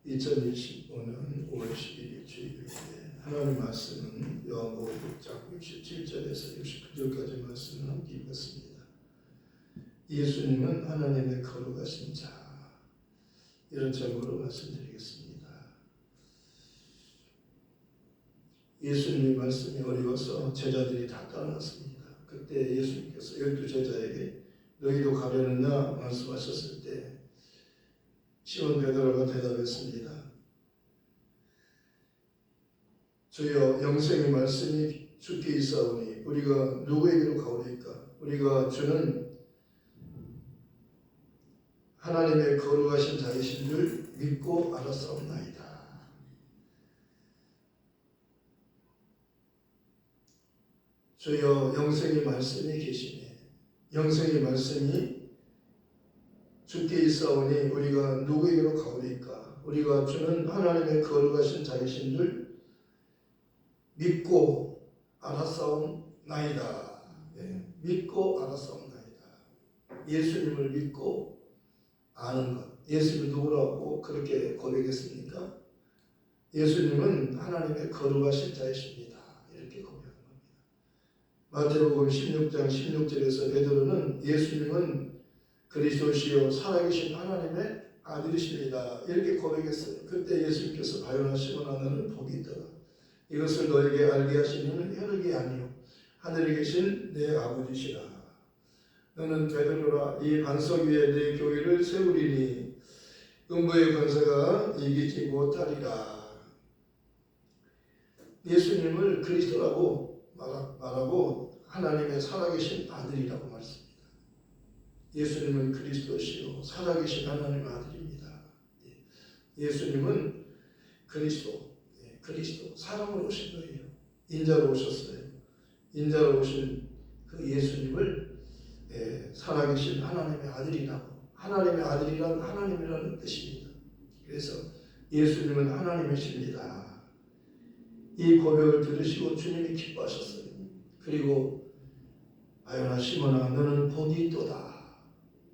2025년 5월 11일 주일인데 하나님 말씀은 요한복음 6장 67절에서 69절까지 말씀을 함께 읽었습니다. 예수님은 하나님의 거룩하신 자, 이런 제목으로 말씀드리겠습니다. 예수님의 말씀이 어려워서 제자들이 다 떠났습니다. 그때 예수님께서 12제자에게 너희도 가려느냐 말씀하셨을 때 시몬 베드로가 대답했습니다. 주여, 영생의 말씀이 주께 있사오니 우리가 누구에게로 가오리까? 우리가 주는 하나님의 거룩하신 자이신 줄 믿고 알았사옵나이다. 주여, 영생의 말씀이 계시네. 영생의 말씀이 주께 있사오니 우리가 누구에게로 가오리까? 우리가 주는 하나님의 거룩하신 자이신 줄 믿고 알았사옵나이다. 믿고 알았사옵나이다. 예수님을 믿고 아는 것. 예수님이 누구라고 그렇게 고백했습니까? 예수님은 하나님의 거룩하신 자이십니다. 이렇게 고백한 겁니다. 마태복음 16장 16절에서 베드로는 예수님은 그리스도시요 살아계신 하나님의 아들이십니다. 이렇게 고백했어요. 그때 예수님께서 바요나 시몬아 너는 복이 있더라. 이것을 너에게 알게 하신 이는 혈육이 아니요 하늘에 계신 내 아버지시라. 너는 베드로라. 이 반석 위에 내 교회를 세우리니 음부의 권세가 이기지 못하리라. 예수님을 그리스도라고 말하고 하나님의 살아계신 아들이라고 말씀합니다. 예수님은 그리스도시요 살아계신 하나님의 아들입니다. 예수님은 그리스도 사람으로 오신 거예요. 인자로 오셨어요. 인자로 오신 그 예수님을 살아계신 하나님의 아들이라고. 하나님의 아들이란 하나님이라는 뜻입니다. 그래서 예수님은 하나님이십니다. 이 고백을 들으시고 주님이 기뻐하셨어요. 그리고 바요나 시몬아 너는 복이 있도다.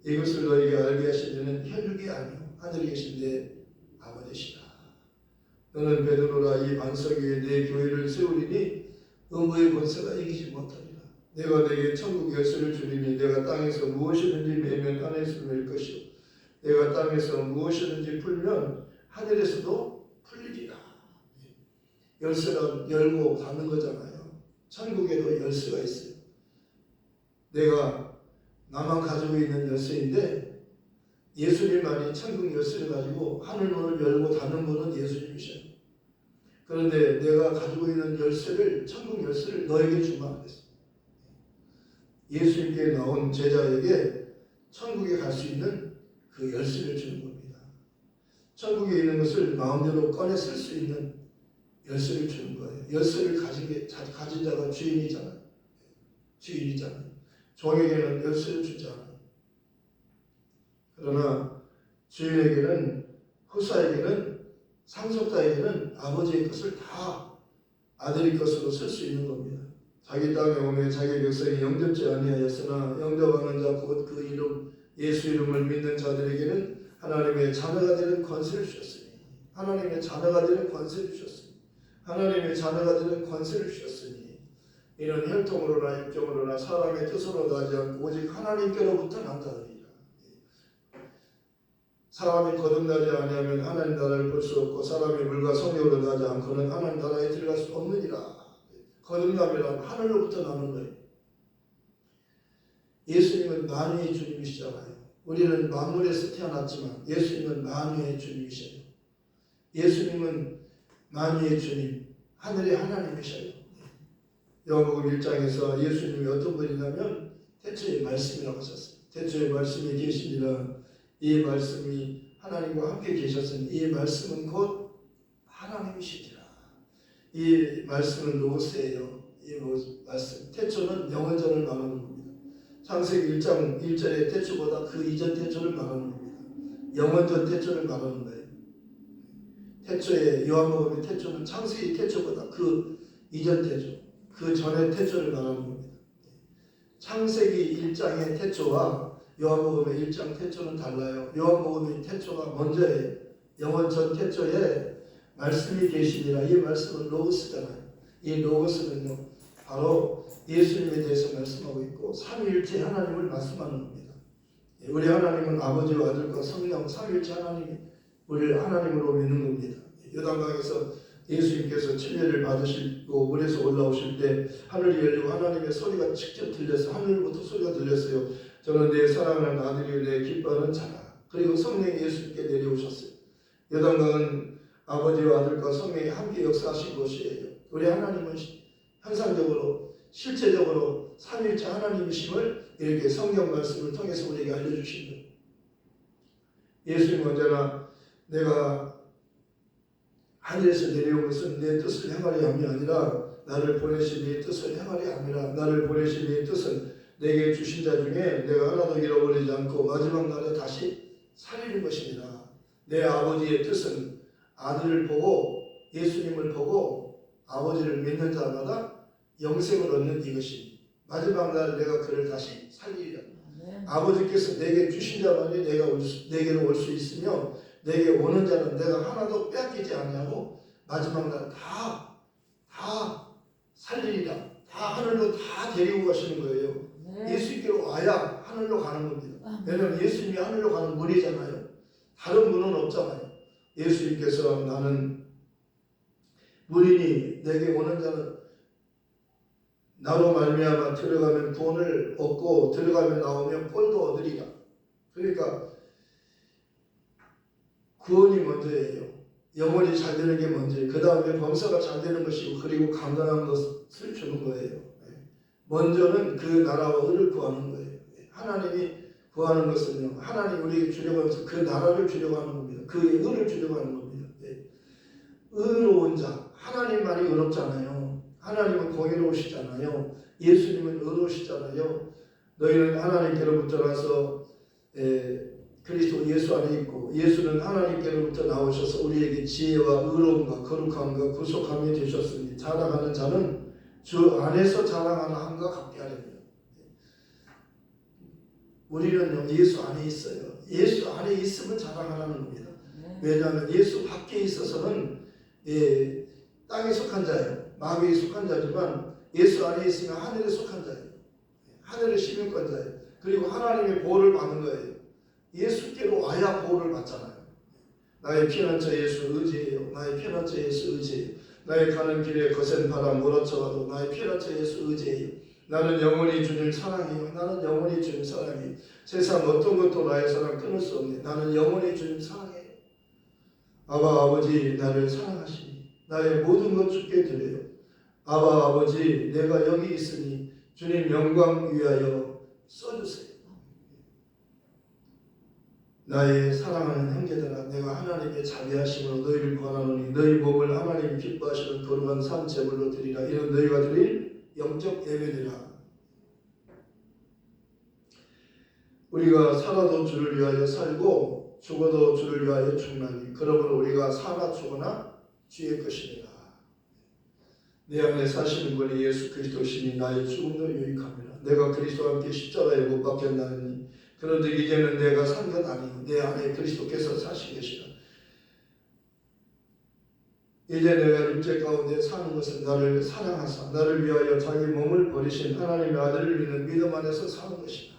이것을 너에게 알게 하신 이는 혈육이 아니요 하늘에 계신 내 아버지시라. 너는 베드로라. 이 반석 위에 내 교회를 세우리니 음부의 권세가 이기지 못하리라. 내가 내게 천국 열쇠를 주리니 내가 땅에서 무엇이든지 매면 하늘에서 맬 것이요 내가 땅에서 무엇이든지 풀면 하늘에서도 풀리리라. 열쇠가 열고 닫는 거잖아요. 천국에도 열쇠가 있어요. 내가 나만 가지고 있는 열쇠인데 예수님만이 천국 열쇠를 가지고 하늘문을 열고 닫는 분은 예수님이셔요. 그런데 내가 가지고 있는 열쇠를, 천국 열쇠를 너에게 주마 그랬어요. 예수님께 나온 제자에게 천국에 갈 수 있는 그 열쇠를 주는 겁니다. 천국에 있는 것을 마음대로 꺼내 쓸 수 있는 열쇠를 주는 거예요. 열쇠를 가진 자가 주인이잖아요. 종에게는 열쇠를 주지 않아요. 그러나 주인에게는, 후사에게는, 상속자에게는 아버지의 것을 다 아들의 것으로 쓸 수 있는 겁니다. 자기 땅에 오매 자기 백성이 영접지 아니하였으나 영접하는 자 곧 그 이름 예수 이름을 믿는 자들에게는 하나님의 자녀가 되는 권세를 주셨으니 하나님의 자녀가 되는 권세를 주셨으니 이는 혈통으로나 육정으로나 사람의 뜻으로 나지 않고 오직 하나님께로부터 난다느니라. 사람이 거듭나지 아니하면 하나님 나라를 볼 수 없고 사람이 물과 성령으로 나지 않고는 하나님 나라에 들어갈 수 없느니라. 거듭나면 하늘로부터 나는 거예요. 예수님은 만유의 주님이시잖아요. 우리는 만물에서 태어났지만 예수님은 만유의 주님이셔요. 예수님은 만유의 주님, 하늘의 하나님이셔요. 요한복음 1장에서 예수님이 어떤 분이냐면 태초의 말씀이라고 하셨어요. 태초의 말씀이 계시니라. 이 말씀이 하나님과 함께 계셨으니 이 말씀은 곧 하나님이시니라. 이 말씀은 로고스예요. 이 말씀 태초는 영원전을 말하는 겁니다. 창세기 1장 1절의 태초보다 그 이전 태초를 말하는 겁니다. 영원전 태초를 말하는 거예요. 태초의 요한복음의 태초는 창세기 태초보다 그 이전 태초, 그 전의 태초를 말하는 겁니다. 창세기 1장의 태초와 요한복음의 1장 태초는 달라요. 요한복음의 태초가 먼저예요. 영원 전 태초에 말씀이 계시니라. 이 말씀은 로고스잖아요. 이 로고스는요 바로 예수님에 대해서 말씀하고 있고 삼위일체 하나님을 말씀하는 겁니다. 우리 하나님은 아버지와 아들과 성령 삼위일체 하나님이 우리를 하나님으로 믿는 겁니다. 요단강에서 예수님께서 침례를 받으시고 물에서 올라오실 때 하늘이 열리고 하나님의 소리가 직접 들려서 하늘부터 소리가 들렸어요. 저는 내 사랑하는 아들이요 내 기뻐하는 자라. 그리고 성령이 예수님께 내려오셨어요. 요단강은 아버지와 아들과 성령이 함께 역사하신 곳이에요. 우리 하나님은 현상적으로 실제적으로 삼위일체 하나님이심을 이렇게 성경 말씀을 통해서 우리에게 알려주신 거예요. 예수님 언제나 내가 하늘에서 내려온 것은 내 뜻을 행하려 함이 아니라 나를 보내신 네 뜻을 행하려 함이라. 나를 보내신 네 뜻은 내게 주신 자 중에 내가 하나도 잃어버리지 않고 마지막 날에 다시 살리는 것입니다. 내 아버지의 뜻은 아들을 보고 예수님을 보고 아버지를 믿는 자마다 영생을 얻는 이것이 마지막 날 내가 그를 다시 살리리라. 아버지께서 내게 주신 자만이 내게로 올 수 있으며 내게 오는 자는 내가 하나도 빼앗기지 아니하고 마지막 날 다 살리리라. 다 하늘로 다 데리고 가시는 거예요. 예수님께로 와야 하늘로 가는 겁니다. 왜냐하면 예수님이 하늘로 가는 문이잖아요. 다른 문은 없잖아요. 예수님께서 나는 문이니 내게 오는 자는 나로 말미암아 들어가면 구원을 얻고 들어가면 나오면 꼴도 얻으리라. 그러니까 구원이 먼저예요. 영혼이 잘 되는 게 먼저예요. 그 다음에 범사가 잘 되는 것이고 그리고 감당한 것을 주는 거예요. 먼저는 그 나라와 의를 구하는 거예요. 하나님이 구하는 것은요. 하나님 우리에게 주려고 하면서 그 나라를 주려고 하는 겁니다. 그 의를 주려고 하는 겁니다. 의로운 자. 하나님만이 의롭잖아요. 하나님은 공의로우시잖아요. 예수님은 의로우시잖아요. 너희는 하나님께로부터 나서 그리스도 예수 안에 있고 예수는 하나님께로부터 나오셔서 우리에게 지혜와 의로움과 거룩함과 구속함이 되셨으니 자랑하는 자는 주 안에서 자랑하는 함과 같게 하렵니다. 우리는 예수 안에 있어요. 예수 안에 있으면 자랑하라는 겁니다. 왜냐하면 예수 밖에 있어서는 땅에 속한 자예요. 마귀에 속한 자지만 예수 안에 있으면 하늘에 속한 자예요. 하늘의 시민권자예요. 그리고 하나님의 보호를 받는 거예요. 예수께로 와야 보호를 받잖아요. 나의 피난처 예수 의지해요. 나의 피난처 예수 의지해요. 나의 가는 길에 거센 바람 몰아쳐가도 나의 피난처 예수 의지해요. 나는 영원히 주님 사랑해요. 나는 영원히 주님 사랑해요. 세상 어떤 것도 나의 사랑 끊을 수 없네. 나는 영원히 주님 사랑해요. 아버지 나를 사랑하시니 나의 모든 것 주께 드려요. 아버지 내가 여기 있으니 주님 영광 위하여 써주세요. 나의 사랑하는 형제들아 내가 하나님의 자비하심으로 너희를 권하노니 너희 몸을 하나님 기뻐하시는 거룩한 산 제물로 드리라. 이는 너희가 드릴 영적 예배니라. 우리가 살아도 주를 위하여 살고 죽어도 주를 위하여 죽나니 그러므로 우리가 사나 죽으나 주의 것이니라. 내 안에 사시는 분이 예수 그리스도시니 나의 죽음도 유익함이라. 내가 그리스도와 함께 십자가에 못 박혔나니 그런데 이제는 내가 산 것 아니요 내 안에 그리스도께서 사신 것이라. 이제 내가 육체 가운데 사는 것은 나를 사랑하사 나를 위하여 자기 몸을 버리신 하나님의 아들을 믿는 믿음 안에서 사는 것이다.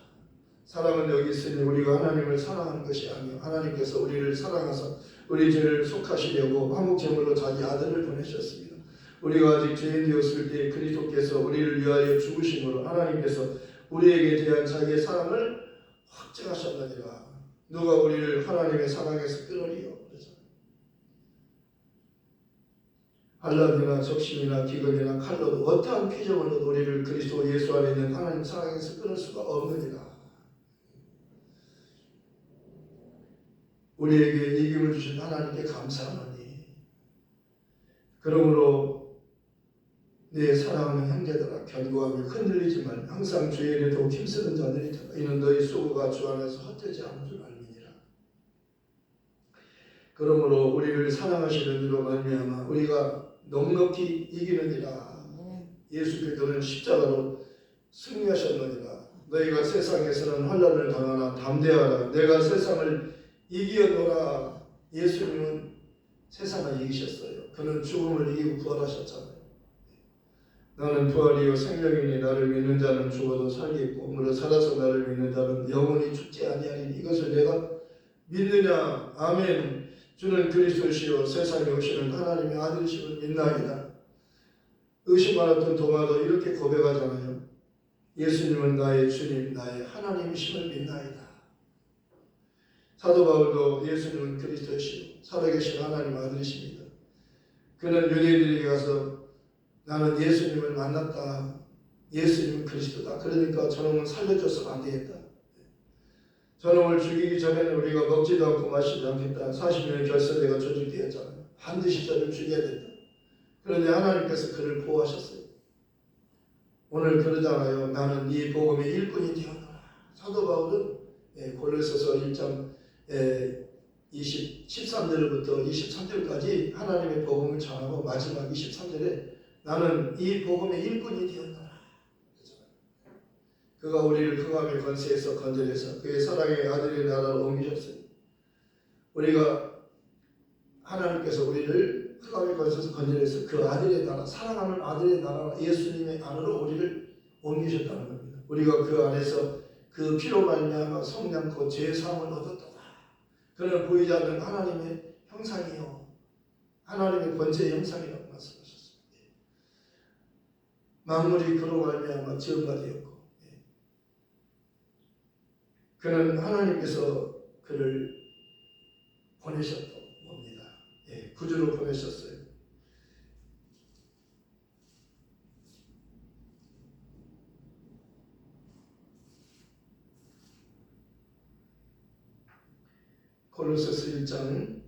사랑은 여기 있으니 우리가 하나님을 사랑하는 것이 아니요 하나님께서 우리를 사랑하사 우리 죄를 속하시려고 화목제물로 자기 아들을 보내셨습니다. 우리가 아직 죄인 되었을 때 그리스도께서 우리를 위하여 죽으심으로 하나님께서 우리에게 대한 자기의 사랑을 확증하셨느니라. 누가 우리를 하나님의 사랑에서 끊으리요. 환난이나 적심이나 기근이나 칼로도 어떠한 피조물로도 우리를 그리스도 예수 안에 있는 하나님 사랑에서 끊을 수가 없느니라. 우리에게 이김을 주신 하나님께 감사하노니 그러므로 내 사랑하는 형제들아 견고하며 흔들리지 말며 항상 주의 일에 더욱 힘쓰는 자들이 되라. 이는 너희 수고가 주 안에서 헛되지 않은 줄 알미니라. 그러므로 우리를 사랑하시는 이로 말미암아 우리가 넉넉히 이기느니라. 예수께서는 십자가로 승리하셨느니라. 너희가 세상에서는 환난을 당하나 담대하라. 내가 세상을 이기었노라. 예수님은 세상을 이기셨어요. 그는 죽음을 이기고 부활하셨잖아요. 나는 부활이요 생명이니 나를 믿는 자는 죽어도 살겠고 무릇 살아서 나를 믿는 자는 영원히 죽지 아니하리니 이것을 내가 믿느냐. 아멘. 주는 그리스도시요 세상에 오시는 하나님의 아들이심을 믿나이다. 의심하였던 도마도 이렇게 고백하잖아요. 예수님은 나의 주님 나의 하나님이심을 믿나이다. 사도 바울도 예수님은 그리스도시요 살아계신 하나님 아들이십니다. 그는 유대인들에게 가서 나는 예수님을 만났다. 예수님은 그리스도다. 그러니까 저놈은 살려줘서는 안 되겠다. 저놈을 죽이기 전에는 우리가 먹지도 않고 마시지 않겠다. 40년의 결사대가 조직되었잖아요. 반드시 저를 죽여야 된다. 그런데 하나님께서 그를 보호하셨어요. 오늘 그러잖아요. 나는 이 복음의 일꾼이 되었노라. 사도 바울은 골로새서 1장 13절부터 23절까지 하나님의 복음을 전하고 마지막 23절에 나는 이 복음의 일꾼이 되었노라. 그가 우리를 흑암의 권세에서 건져내서 그의 사랑의 아들의 나라로 옮기셨어요. 우리가 하나님께서 우리를 흑암의 권세에서 건져내서 그 아들의 나라, 사랑하는 아들의 나라 예수님의 안으로 우리를 옮기셨다는 겁니다. 우리가 그 안에서 그 피로 말미암아 성량코 죄사함을 얻었다. 그는 보이지 않는 하나님의 형상이요 하나님의 번제의 형상이라고 말씀하셨습니다. 만물이 그로 말미암아 지음바 되었고 그는 하나님께서 그를 보내셨던 겁니다. 구주로 보내셨어요. 골로새서 1장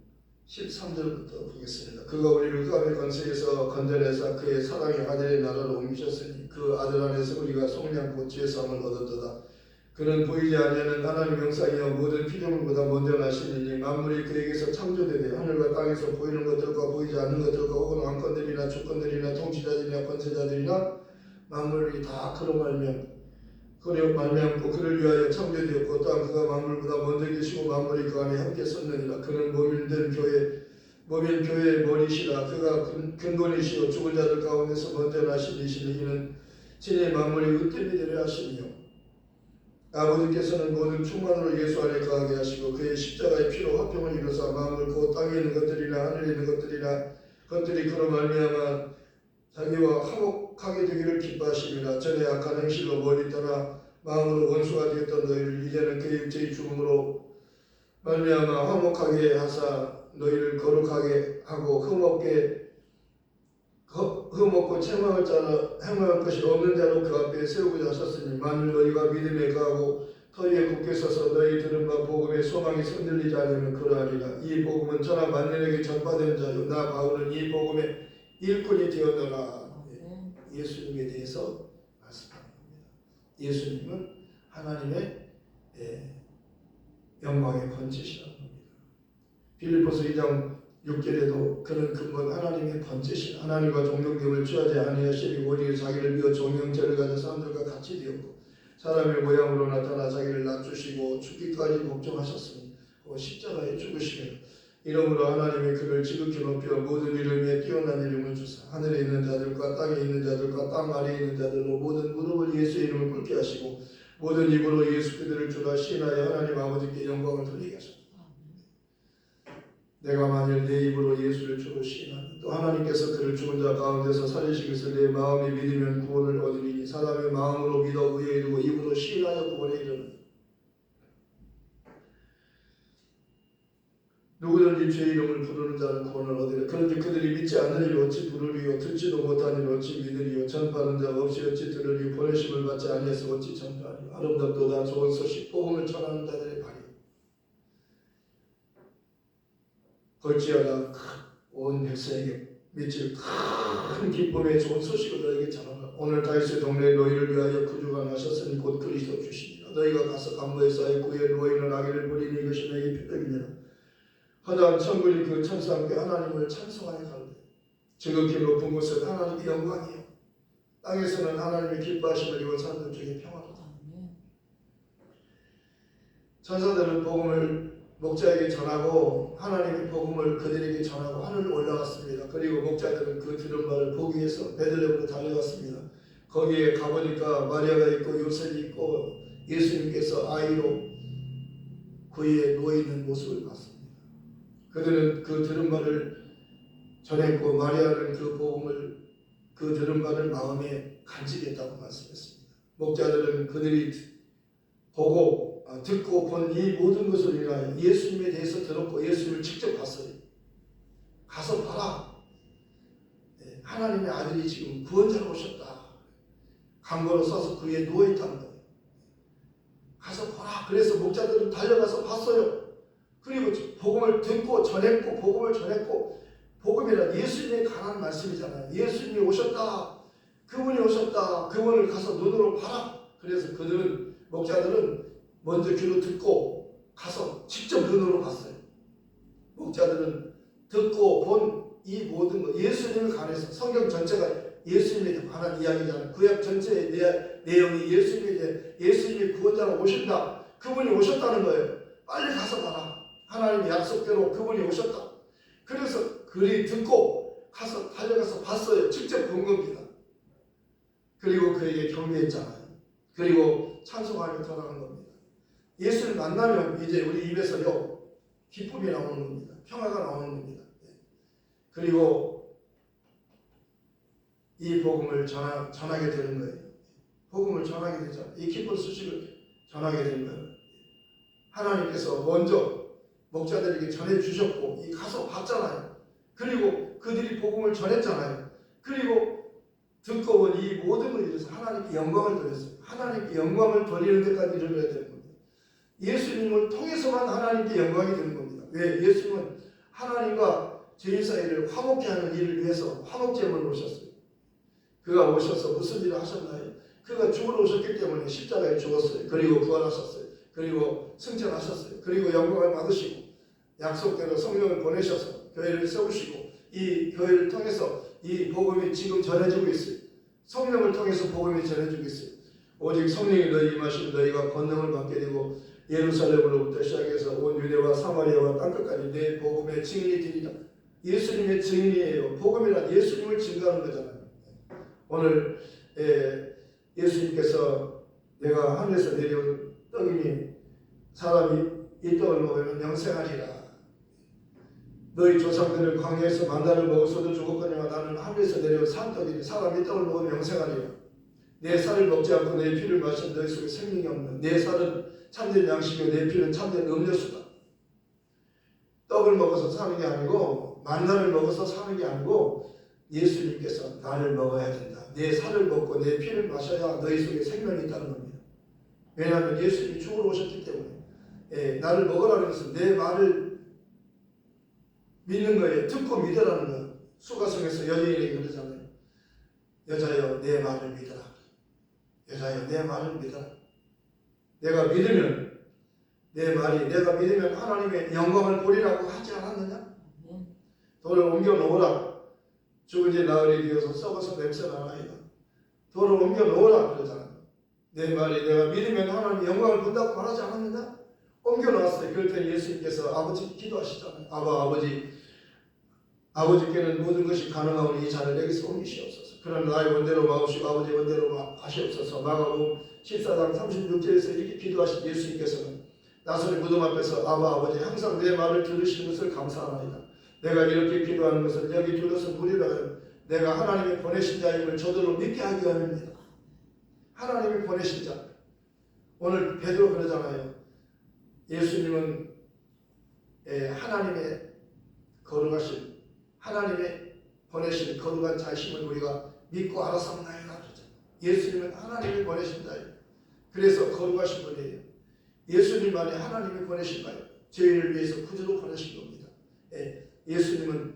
13절부터 보겠습니다. 그가 우리를 흑암의 권세에서 건져내사 그의 사랑의 아들의 나라로 옮기셨으니 그 아들 안에서 우리가 속량고 죄사함을 얻었도다. 그는 보이지 아니하는 하나님 형상이여 모든 피조물보다 먼저 나시니니 만물이 그에게서 창조되되 하늘과 땅에서 보이는 것들과 보이지 않는 것들과 혹은 왕권들이나 주권들이나 통치자들이나 권세자들이나 만물이 다 그로 말미암고 그를 위하여 창조되었고 또한 그가 만물보다 먼저 계시고 만물이 그 안에 함께 섰느니라. 그는 몸인 교회의 머리시라. 그가 근본이시요 죽은 자들 가운데서 먼저 나신 이시니 이는 친히 만물이 으뜸이 되려 하시니요 아버지께서는 모든 충만으로 예수 안에 거하게 하시고 그의 십자가의 피로 화평을 이루사 만물 곧 땅에 있는 것들이나 하늘에 있는 것들이 그로 말미암아 자기와 화목하게 되기를 기뻐하심이라. 전에 악한 행실로 멀리 떠나 마음으로 원수가 되었던 너희를 이제는 그의 육체의 죽음으로 말미암아 화목하게 하사 너희를 거룩하게 하고 흠없고 행할 것이 없는 자로 그 앞에 세우고자 하셨으니 만일 너희가 믿음에 거하고 터 위에 굳게 서서 너희 들은 바 복음의 소망이 흔들리지 않으면 그러하리라. 이 복음은 천하 만민에게 전파된 자요 나 바울은 이 복음의 일꾼이 되었노라. 예수님에 대해서 말씀하는 겁니다. 예수님은 하나님의 영광의 번제시라는 겁니다. 빌립보서 2장 6절에도 그는 근본 하나님의 번제신 하나님과 동등됨을 취하지 아니하시니 오히려 자기를 비워 종형체를 가진 사람들과 같이 되었고 사람의 모양으로 나타나 자기를 낮추시고 죽기까지 복종하셨으니 십자가에 죽으시며 이러므로 하나님이 그를 지극히 높여 모든 이름에 뛰어난 이름을 주사 하늘에 있는 자들과 땅에 있는 자들과 땅 아래에 있는 자들로 모든 무릎을 예수의 이름을 꿇게 하시고 모든 입으로 예수 그들을 주라 시인하여 하나님 아버지께 영광을 돌리게 하셨다. 내가 만일 내 입으로 예수를 주로 시인하니 또 하나님께서 그를 죽은 자 가운데서 살리신 것을 내 마음에 믿으면 구원을 얻으리니 사람의 마음으로 믿어 의에 이르고 입으로 시인하여 구원에 이르는 누구든지 주의 이름을 부르는 자는 구원을 얻으리라. 그런데 그들이 믿지 않으리니 어찌 부르리요 듣지도 못하니 어찌 믿으리요 전파하는 자가 없이 어찌 들으리요 보내심을 받지 아니해서 어찌 전파하리요. 아름답도다 좋은 소식 복음을 전하는 자들의 발이 볼지어다 온 백성에게 믿지 큰 기쁨의 좋은 소식을 너에게 전하라. 오늘 다윗의 동네에 너희를 위하여 구주가 나셨으니 곧 그리스도 주시니라. 너희가 가서 간모에 쌓여 구에 누워있는 아기를 보리니 이것이 내게 표적이니라. 허다한 천군이 그 천사 함께 하나님을 찬송하여 가는데 지극히 높은 곳은 하나님의 영광이요 땅에서는 하나님의 기뻐하심을 입은 사람들 중에 평화로다. 천사들은 복음을 목자에게 전하고 하나님의 복음을 그들에게 전하고 하늘을 올라갔습니다. 그리고 목자들은 그 들은 바를 보기 위해서 베들레헴으로 달려갔습니다. 거기에 가보니까 마리아가 있고 요셉이 있고 예수님께서 아이로 그 위에 누워있는 모습을 봤습니다. 그들은 그 들은 바를 전했고 마리아는 그 복음을 그 들은 바를 마음에 간직했다고 말씀했습니다. 목자들은 그들이 보고 듣고 본 이 모든 것을 인하여 예수님에 대해서 들었고 예수님을 직접 봤어요. 가서 봐라. 하나님의 아들이 지금 구원자로 오셨다. 강보로 써서 그 위에 누워있다는 거예요. 가서 보라. 그래서 목자들은 달려가서 봤어요. 그리고 복음을 듣고 전했고 복음을 전했고 복음이란 예수님에 관한 말씀이잖아요. 예수님이 오셨다. 그분이 오셨다. 그분을 가서 눈으로 봐라. 그래서 그들은 목자들은 먼저 귀로 듣고 가서 직접 눈으로 봤어요. 목자들은 듣고 본 이 모든 것 예수님에 관해서 성경 전체가 예수님에 관한 이야기잖아요. 구약 전체의 내용이 예수님이 구원자로 오신다. 그분이 오셨다는 거예요. 빨리 가서 봐라. 하나님의 약속대로 그분이 오셨다. 그래서 그리 듣고 가서 달려가서 봤어요. 직접 본 겁니다. 그리고 그에게 경배했잖아요. 그리고 찬송하며 돌아간 겁니다. 예수를 만나면 이제 우리 입에서요 기쁨이 나오는 겁니다. 평화가 나오는 겁니다. 그리고 이 복음을 전하게 되는 거예요. 복음을 전하게 되잖아요. 이 기쁜 소식을 전하게 되는 거예요. 하나님께서 먼저 목자들에게 전해주셨고 가서 봤잖아요. 그리고 그들이 복음을 전했잖아요. 그리고 듣고 본 이 모든 걸 위해서 하나님께 영광을 돌렸어요. 하나님께 영광을 돌리는 데까지 이르러야 되는 겁니다. 예수님을 통해서만 하나님께 영광이 되는 겁니다. 왜? 예수님은 하나님과 죄인 사이를 화목케 하는 일을 위해서 화목제물로 오셨어요. 그가 오셔서 무슨 일을 하셨나요? 그가 죽으러 오셨기 때문에 십자가에 죽었어요. 그리고 부활하셨어요. 그리고 승천하셨어요. 그리고 영광을 받으시고 약속대로 성령을 보내셔서 교회를 세우시고 이 교회를 통해서 이 복음이 지금 전해지고 있어요. 성령을 통해서 복음이 전해지고 있어요. 오직 성령이 너희 임하시면 너희가 권능을 받게 되고 예루살렘으로부터 시작해서 온 유대와 사마리아와 땅끝까지 내 복음의 증인이 되리라. 예수님의 증인이에요. 복음이란 예수님을 증거하는 거잖아요. 오늘 예수님께서 내가 하늘에서 내려온 떡이니 사람이 이 떡을 먹으면 영생하리라. 너희 조상들은 광야에서 만나를 먹었어도 죽었거니와 나는 하늘에서 내려온 산떡이니 사람이 이 떡을 먹으면 영생하리라. 내 살을 먹지 않고 내 피를 마신 너희 속에 생명이 없는 내 살은 참된 양식이요 내 피는 참된 음료수다. 떡을 먹어서 사는 게 아니고 만나를 먹어서 사는 게 아니고 예수님께서 나를 먹어야 된다. 내 살을 먹고 내 피를 마셔야 너희 속에 생명이 있다는 겁니다. 왜냐하면 예수님이 죽으러 오셨기 때문에 나를 먹으라는 것은 내 말을 믿는 거예요. 듣고 믿으라는 거예요. 수가성에서 여인에게 그러잖아요. 여자여 내 말을 믿어라. 여자여 내 말을 믿어라. 내가 믿으면 내가 믿으면 하나님의 영광을 보리라고 하지 않았느냐? 돌을 옮겨 놓으라. 죽은 지 나흘이 되어서 썩어서 냄새가 나이다. 돌을 옮겨 놓으라 그러잖아요. 내 말이 내가 믿으면 하나님의 영광을 본다고 말하지 않았느냐? 옮겨 놓았어요. 그럴 때 예수님께서 아버지 기도하시잖아요. 아버지께는 모든 것이 가능하오니 이 잔을 내게서 옮기시옵소서. 그러나 나의 원대로 마옵시고 아버지 원대로 하시옵소서. 마가복음 14장 36절에서 이렇게 기도하신 예수님께서는 나선의 무덤 앞에서 아버지 항상 내 말을 들으시는 것을 감사하나이다. 내가 이렇게 기도하는 것은 여기 둘러서 무리라 내가 하나님의 보내신 자임을 저들로 믿게 하기 위함입니다. 하나님의 보내신 자. 오늘 베드로 그러잖아요. 예수님은 하나님의 거룩하신 하나님의 보내신 거룩한 자이심을 우리가 믿고 알아서나이다 그러잖아요. 예수님은 하나님이 보내신 자예요. 그래서 거룩하신 분이에요. 예수님만이 하나님이 보내신 자예요. 죄인을 위해서 구주로 보내신 겁니다. 예수님은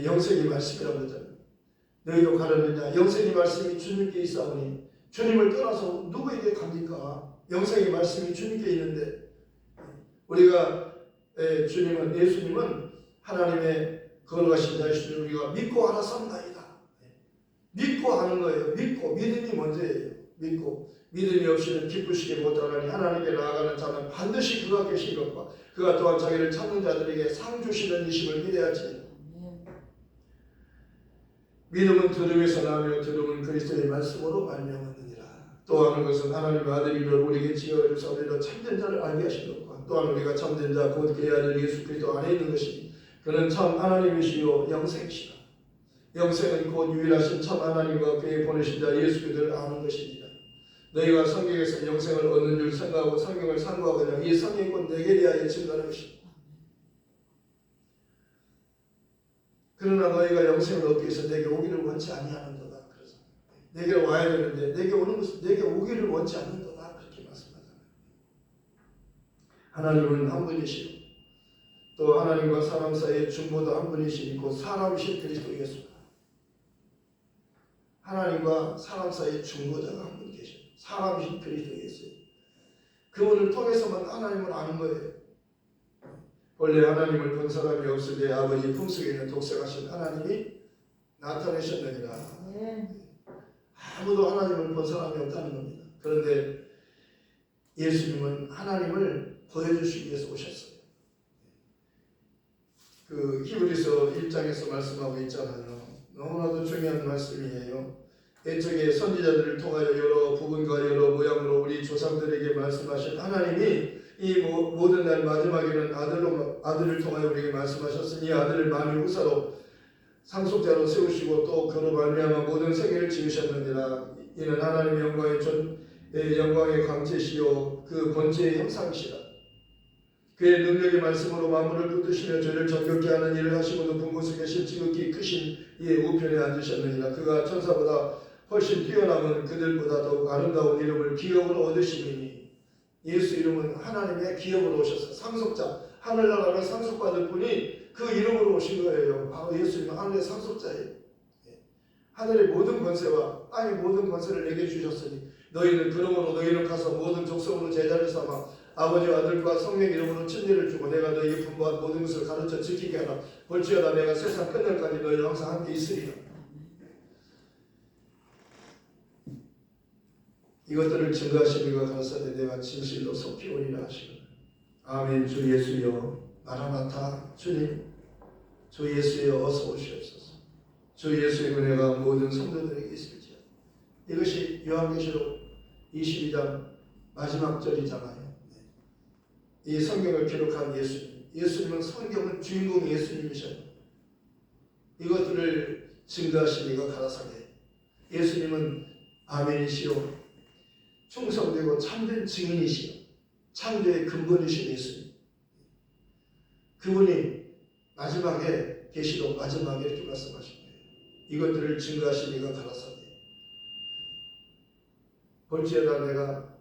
영생의 말씀이라고 그러잖아요. 너희도 가려느냐 영생의 말씀이 주님께 있사오니 주님을 떠나서 누구에게 갑니까? 영생의 말씀이 주님께 있는데 우리가 예수님은 하나님의 거룩하신 자이심을 우리가 믿고 알아서나이다. 믿고 하는 거예요. 믿고 믿음이 먼저예요. 믿고 믿음이 없이는 기쁘시게 못하나니 하나님께 나아가는 자는 반드시 그가 계신 것과 그가 또한 자기를 찾는 자들에게 상 주시는 이심을 믿어야지. 믿음은 들음에서 나며 들음은 그리스도의 말씀으로 말미암았느니라. 또 하는 것은 하나님의 아들이여 우리에게 지혜를 주사 참된 자를 알게 하신 것과 또한 우리가 참된 자 곧 그의 아들 예수 그리스도 안에 있는 것이니 그는 참 하나님이시요 영생이시라. 영생은 곧 유일하신 참 하나님과 그의 보내신 자 예수 그리스도를 아는 것입니다. 너희가 성경에서 영생을 얻는 줄 생각하고 성경을 상고하거냐 이 성경이 곧 내게 대하여 증거하는 것이다. 그러나 너희가 영생을 얻기 위해서 내게 오기를 원치 아니하는도다. 그래서 내게 와야 되는데 내게 오는 것은 내게 오기를 원치 않는도다. 그렇게 말씀하잖아요. 하나님은 한 분이시고 또 하나님과 사람 사이의 중보도 한 분이시니 곧 사람이신 그리스도 예수다. 하나님과 사람 사이의 중보자가 한 분 계셔요. 사람이신 그리스도 예수. 그분을 통해서만 하나님을 아는 거예요. 원래 하나님을 본 사람이 없을 때 아버지 품속에 있는 독생하신 하나님이 나타내셨느니라. 아무도 하나님을 본 사람이 없다는 겁니다. 그런데 예수님은 하나님을 보여주시기 위해서 오셨어요. 그 히브리서 1장에서 말씀하고 있잖아요. 너무나도 중요한 말씀이에요. 옛적에 선지자들을 통하여 여러 부분과 여러 모양으로 우리 조상들에게 말씀하신 하나님이 이 모든 날 마지막에는 아들을 통하여 우리에게 말씀하셨으니 아들을 만일 후사로 상속자로 세우시고 또 그로 말미암아 모든 세계를 지으셨느니라. 이는 하나님의 영광의 광채시요 그 본체의 형상이시라. 그의 능력의 말씀으로 만물을 붙드시며 죄를 정결케 하는 일을 하시고 높은 곳에 계신 지극히 크신 이의 우편에 앉으셨느니라. 그가 천사보다 훨씬 뛰어남은 그들보다 더욱 아름다운 이름을 기업으로 얻으시니 예수 이름은 하나님의 기업으로 오셔서 상속자 하늘나라를 상속받을 분이 그 이름으로 오신 거예요. 바로 예수님은 하늘의 상속자예요. 하늘의 모든 권세와 땅의 모든 권세를 내게 주셨으니 너희는 그러므로 너희는 가서 모든 족속으로 제자를 삼아 아버지와 아들과 성령 이름으로 진리를 주고 내가 너희에게 분부한 모든 것을 가르쳐 지키게 하라. 볼지어다 내가 세상 끝날까지 너희와 항상 함께 있으리라. 이것들을 증거하시니가 가라사대 내가 진실로 속히 오리라 하시거늘. 아멘. 주 예수여 마라나타. 주님 주 예수여 어서 오시옵소서. 주 예수의 은혜가 모든 성도들에게 있을지어다. 이것이 요한계시록 22장 마지막 절이잖아요. 이 성경을 기록한 예수님. 예수님은 성경은 주인공 예수님이셔요. 이것들을 증거하시니가 가라사대. 예수님은 아멘이시오 충성되고 참된 증인이시오 창조의 근본이신 예수님. 그분이 마지막에 계시록 마지막에 이렇게 말씀하신 거예요. 이것들을 증거하시니가 가라사대. 볼지어다 내가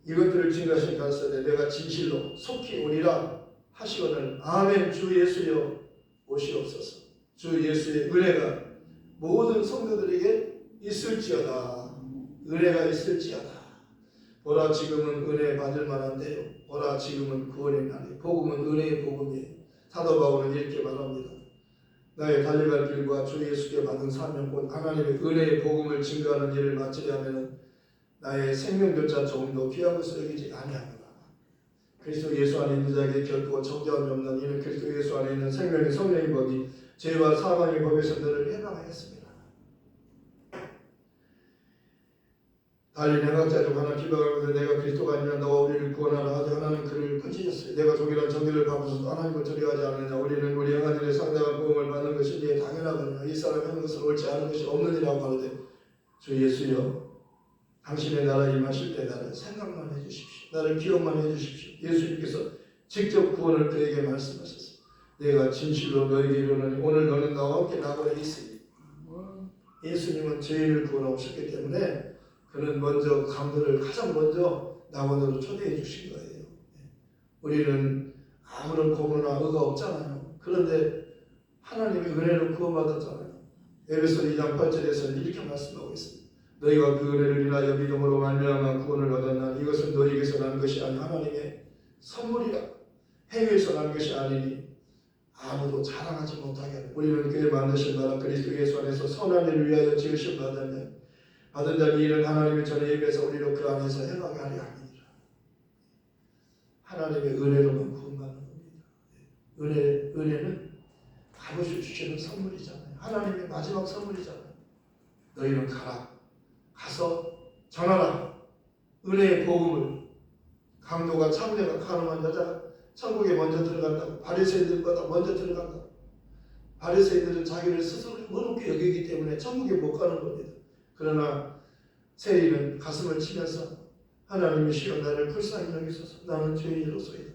이것들을 증거하시니가 가라사대 내가 진실로 속히 오리라 하시거늘. 아멘. 주 예수여 오시옵소서. 주 예수의 은혜가 모든 성도들에게 있을지어다. 은혜가 있을지어다. 보라 지금은 은혜 받을 만한데요. 보라 지금은 구원의 날이에요. 복음은 은혜의 복음이에요. 사도 바울은 이렇게 말합니다. 나의 달려갈 길과 주 예수께 받은 사명 곧 하나님의 은혜의 복음을 증거하는 일을 마치려면 나의 생명조차 조금도 귀한 것을 여기지 아니하노라. 그리스도 예수 안에 있는 자에게 결코 정죄함이 없는 이는 그리스도 예수 안에 있는 생명의 성령의 법이 죄와 사망의 법에서 너를 해방하였습니다. 달리 내각자 중 하나 기도하면서 내가 그리스도가 아니라 너와 우리를 구원하라 하지 하나는 그를 끊으셨어요. 내가 종이란 정의를 갚으셔도 하나님을 두려워하지 않느냐. 우리는 우리 영혼들의 상당한 보험을 받는 것이 이에 당연하거니와 이 사람이 하는 것을 옳지 않은 것이 없느니라고 하는데 주 예수여 당신의 나라 임하실 때 나를 생각만 해주십시오. 나를 기억만 해주십시오. 예수님께서 직접 구원을 그에게 말씀하셨어요. 내가 진실로 너에게 이르노니 오늘 너는 나와 함께 낙원에 있으리. 예수님은 죄인을 구원하고 오셨기 때문에 그는 먼저 강도를 가장 먼저 낙원으로 초대해 주신 거예요. 우리는 아무런 고문이나 의가 없잖아요. 그런데 하나님의 은혜로 구원받았잖아요. 에베소 2장 8절에서는 이렇게 말씀하고 있습니다. 너희가 그 은혜를 인하여 믿음으로 말미암아 구원을 얻었나니 이것은 너희에게서 난 것이 아니 하나님의 선물이라. 행위에서 난 것이 아니니 아무도 자랑하지 못하게 하는, 우리는 그의 만드신 나라 그리스도 예수 안에서 선한 일을 위하여 지으신 받은 자는 이는 하나님의 전에 예배해서 우리로 그 안에서 행하게 하려 함이니라. 하나님의 은혜로만 구원받는 겁니다. 은혜는 값없이 주시는 선물이잖아요. 하나님의 마지막 선물이잖아요. 너희는 가서 전하라. 은혜의 복음을. 강도가 창녀가 가늠한 여자 천국에 먼저 들어간다고. 바리새인들보다 먼저 들어간다고. 바리새인들은 자기를 스스로 어렵게 여기기 때문에 천국에 못 가는 겁니다. 그러나 세리는 가슴을 치면서 하나님의 시여 나를 불쌍히 여기소서. 나는 죄인으로서이다.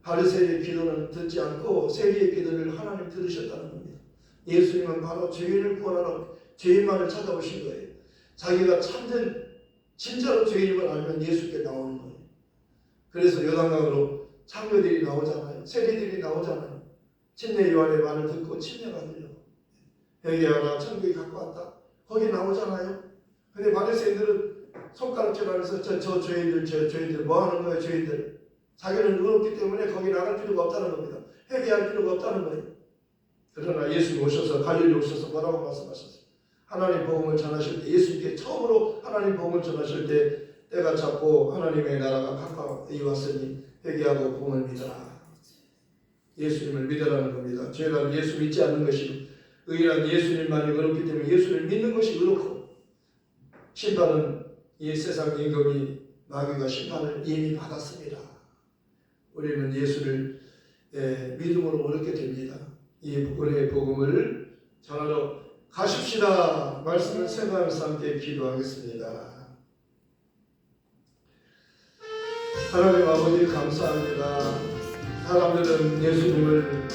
바리새인의 기도는 듣지 않고 세리의 기도를 하나님 들으셨다는 겁니다. 예수님은 바로 죄인을 구원하러 죄인만을 찾아오신 거예요. 자기가 참된 진짜로 죄인임을 알면 예수께 나오는 거예요. 그래서 요단강으로 창녀들이 나오잖아요. 세리들이 나오잖아요. 침례 요한의 말을 듣고 침례가 들려. 회개하라 천국이 갖고 왔다. 거기 나오잖아요. 근데 바리새인들은 손가락질하면서 저 죄인들 뭐 하는 거예요? 죄인들. 자기는 의롭기 때문에 거기 나갈 필요가 없다는 겁니다. 회개할 필요가 없다는 거예요. 그러나 예수님 오셔서 갈릴리 오셔서 뭐라고 말씀하셨어요? 하나님 복음을 전하실 때, 예수님께 처음으로 하나님 복음을 전하실 때 때가 찼고 하나님의 나라가 가까이 왔으니 회개하고 복음을 믿어라. 예수님을 믿으라는 겁니다. 죄란 예수 믿지 않는 것이, 의란 예수님만이 의롭기 때문에 예수를 믿는 것이 의롭고, 심판은 이 세상 임금이 마귀가 심판을 이미 받았습니다. 우리는 예수를 믿음으로 얻게 됩니다. 이 은혜의 복음을 전하러 가십시다. 말씀을 생각하면서 함께 기도하겠습니다. 하나님 아버지 감사합니다. 사람들은 예수님을